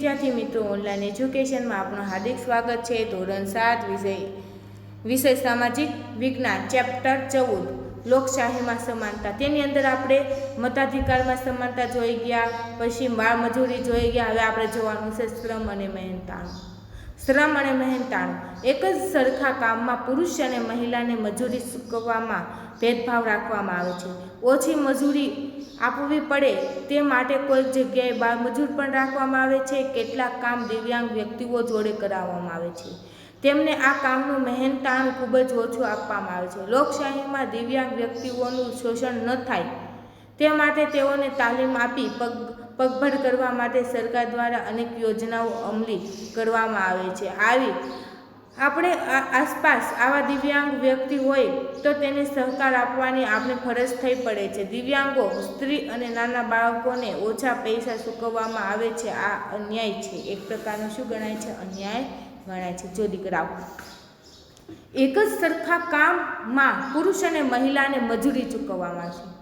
વિદ્યાર્થી મિત્રો, ઓનલાઈન એજ્યુકેશનમાં આપનું હાર્દિક સ્વાગત છે। ધોરણ 7 વિષય સામાજિક વિજ્ઞાન, ચેપ્ટર 14 લોકશાહીમાં સમાનતા। તેની અંદર આપણે મતાધિકારમાં સમાનતા જોઈ ગયા, પછી બાળ મજૂરી જોઈ ગયા। હવે આપણે જોવાનું છે શ્રમ અને મહેનતાણું। શ્રમ અને મહેનતાણું એક જ સરખા કામમાં પુરુષ અને મહિલાને મજૂરી ચૂકવવામાં ભેદભાવ રાખવામાં આવે છે। ઓછી મજૂરી આપવી પડે તે માટે કોઈક જગ્યાએ બાળમજૂર પણ રાખવામાં આવે છે। કેટલાક કામ દિવ્યાંગ વ્યક્તિઓ જોડે કરાવવામાં આવે છે, તેમને આ કામનું મહેનતાણું ખૂબ જ ઓછું આપવામાં આવે છે। લોકશાહીમાં દિવ્યાંગ વ્યક્તિઓનું શોષણ ન થાય તે માટે તેઓને તાલીમ આપી પગભર કરવા માટે સરકાર દ્વારા અનેક યોજનાઓ અમલી કરવામાં આવે છે। આપણે આસપાસ આવા દિવ્યાંગ વ્યક્તિ હોય તો તેને સહકાર આપવાની આપણી ફરજ થઈ પડે છે। દિવ્યાંગો, સ્ત્રી અને નાના બાળકોને ઓછા પૈસા ચૂકવવામાં આવે છે, આ અન્યાય છે। એક પ્રકારનું શું ગણાય છે? અન્યાય ગણાય છે। જો દીકરાઓ, એક જ સરખા કામમાં પુરુષ અને મહિલાને મજૂરી ચૂકવવામાં આવે છે।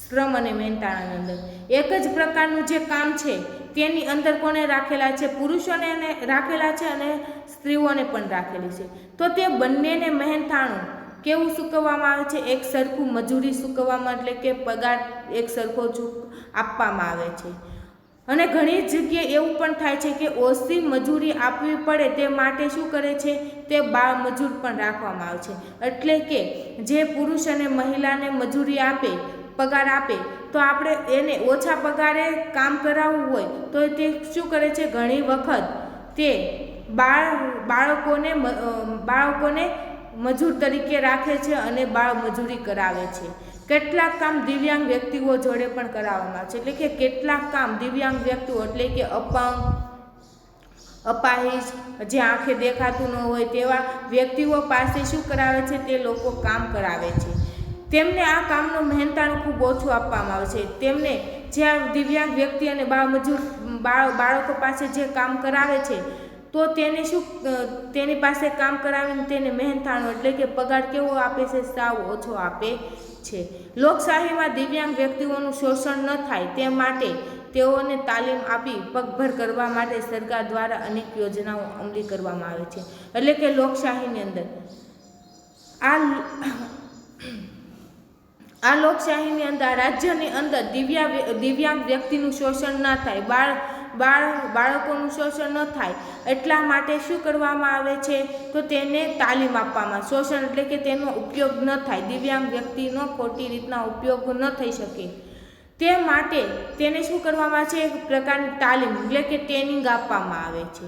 શ્રમ અને મહેનતાણાની અંદર એક જ પ્રકારનું જે કામ છે તેની અંદર કોને રાખેલા છે? પુરુષોને રાખેલા છે અને સ્ત્રીઓને પણ રાખેલી છે। તો તે બંનેને મહેનતાણું કેવું ચૂકવવામાં આવે છે? એક સરખું મજૂરી ચૂકવવામાં, એટલે કે પગાર એક સરખો આપવામાં આવે છે। અને ઘણી જગ્યાએ એવું પણ થાય છે કે ઓછી મજૂરી આપવી પડે તે માટે શું કરે છે? તે બાળ મજૂર પણ રાખવામાં આવે છે। એટલે કે જે પુરુષ અને મહિલાને મજૂરી આપે, પગાર આપે, તો આપણે એને ઓછા પગારે કામ કરાવવું હોય તો તે શું કરે છે? ઘણી વખત તે બાળકોને મજૂર તરીકે રાખે છે અને બાળ મજૂરી કરાવે છે। કેટલાક કામ દિવ્યાંગ વ્યક્તિઓ જોડે પણ કરાવવામાં આવે છે। એટલે કે કેટલાક કામ દિવ્યાંગ વ્યક્તિઓ, એટલે કે અપંગ, અપાહિજ, જે આંખે દેખાતું ન હોય તેવા વ્યક્તિઓ પાસે શું કરાવે છે? તે લોકો કામ કરાવે છે। તેમને આ કામનું મહેનતાણું ખૂબ ઓછું આપવામાં આવે છે। તેમને જે આ દિવ્યાંગ વ્યક્તિ અને બાળકો પાસે જે કામ કરાવે છે તો તેને તેની પાસે કામ કરાવીને તેને મહેનતાણું, એટલે કે પગાર કેવો આપે છે? સાવ ઓછો આપે છે। લોકશાહીમાં દિવ્યાંગ વ્યક્તિઓનું શોષણ ન થાય તે માટે તેઓને તાલીમ આપી પગભર કરવા માટે સરકાર દ્વારા અનેક યોજનાઓ અમલી કરવામાં આવે છે। એટલે કે લોકશાહીની અંદર આ લોકશાહીની અંદર, રાજ્યની અંદર દિવ્યાંગ વ્યક્તિનું શોષણ ન થાય, બાળકોનું શોષણ ન થાય એટલા માટે શું કરવામાં આવે છે? તો તેને તાલીમ આપવામાં, શોષણ એટલે કે તેનો ઉપયોગ ન થાય, દિવ્યાંગ વ્યક્તિનો ખોટી રીતના ઉપયોગ ન થઈ શકે તે માટે તેને શું કરવામાં આવે છે? એક પ્રકારની તાલીમ, એટલે કે ટ્રેનિંગ આપવામાં આવે છે,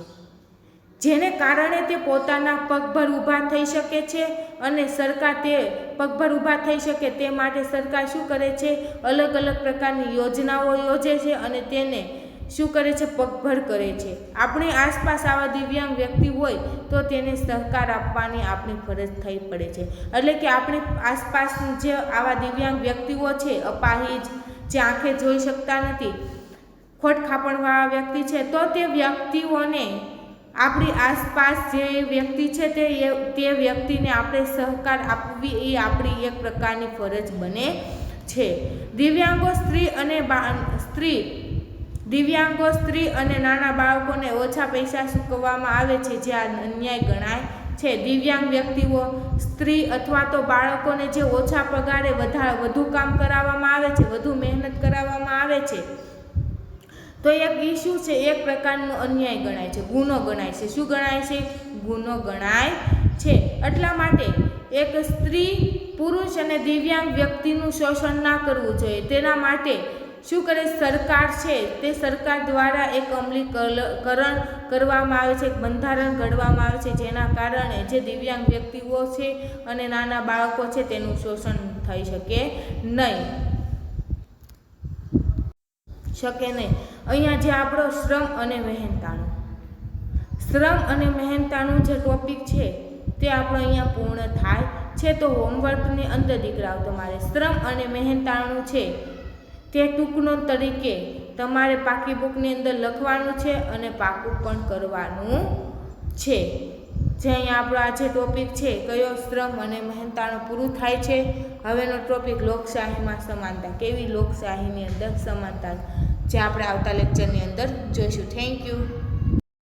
જેને કારણે તે પોતાના પગભર ઊભા થઈ શકે છે અને સરકાર તે પગભર ઊભા થઈ શકે તે માટે સરકાર શું કરે છે? અલગ અલગ પ્રકારની યોજનાઓ યોજે છે અને તેને શું કરે છે? પગભર કરે છે। આપણી આસપાસ આવા દિવ્યાંગ વ્યક્તિ હોય તો તેને સહકાર આપવાની આપણી ફરજ થઈ પડે છે। એટલે કે આપણી આસપાસ જે આવા દિવ્યાંગ વ્યક્તિઓ છે, અપાહિજ, જે આંખે જોઈ શકતા નથી, ખોટખાપણવાળા વ્યક્તિ છે, તો તે વ્યક્તિઓને આપણી આસપાસ જે વ્યક્તિ છે તે વ્યક્તિને આપણે સહકાર આપવી એ આપણી એક પ્રકારની ફરજ બને છે। દિવ્યાંગો, સ્ત્રી અને નાના બાળકોને ઓછા પૈસા ચૂકવવામાં આવે છે, જે આ અન્યાય ગણાય છે। દિવ્યાંગ વ્યક્તિઓ, સ્ત્રી અથવા તો બાળકોને જે ઓછા પગારે વધુ કામ કરાવવામાં આવે છે, વધુ મહેનત કરાવવામાં આવે છે, તો એક ઇસ્યુ છે, એક પ્રકારનો અન્યાય ગણાય છે, ગુનો ગણાય છે। શું ગણાય છે? ગુનો ગણાય છે। એટલા માટે એક સ્ત્રી, પુરુષ અને દિવ્યાંગ વ્યક્તિનું શોષણ ના કરવું જોઈએ તેના માટે શું કરે? સરકાર છે તે સરકાર દ્વારા એક અમલીકરણ કરવામાં આવે છે, એક બંધારણ ઘડવામાં આવે છે, જેના કારણે જે દિવ્યાંગ વ્યક્તિઓ છે અને નાના બાળકો છે તેનું શોષણ થઈ શકે નહીં। અહીંયા જે આપણો શ્રમ અને મહેનતાણું જે ટોપિક છે તે આપણો અહીંયા પૂર્ણ થાય છે। તો હોમવર્કની અંદર દીકરાઓ તમારે શ્રમ અને મહેનતાણું છે તે ટૂંકનો તરીકે તમારે પાકી બુકની અંદર લખવાનું છે અને પાકું પણ કરવાનું છે। જે અહીંયા આપણો આ જે ટોપિક છે કયો? શ્રમ અને મહેનતાણું પૂરું થાય છે। હવેનો ટોપિક લોકશાહીમાં સમાનતા, કેવી લોકશાહીની અંદર સમાનતા જે આપણે આવતા લેક્ચરની અંદર જોઈશું. Thank you.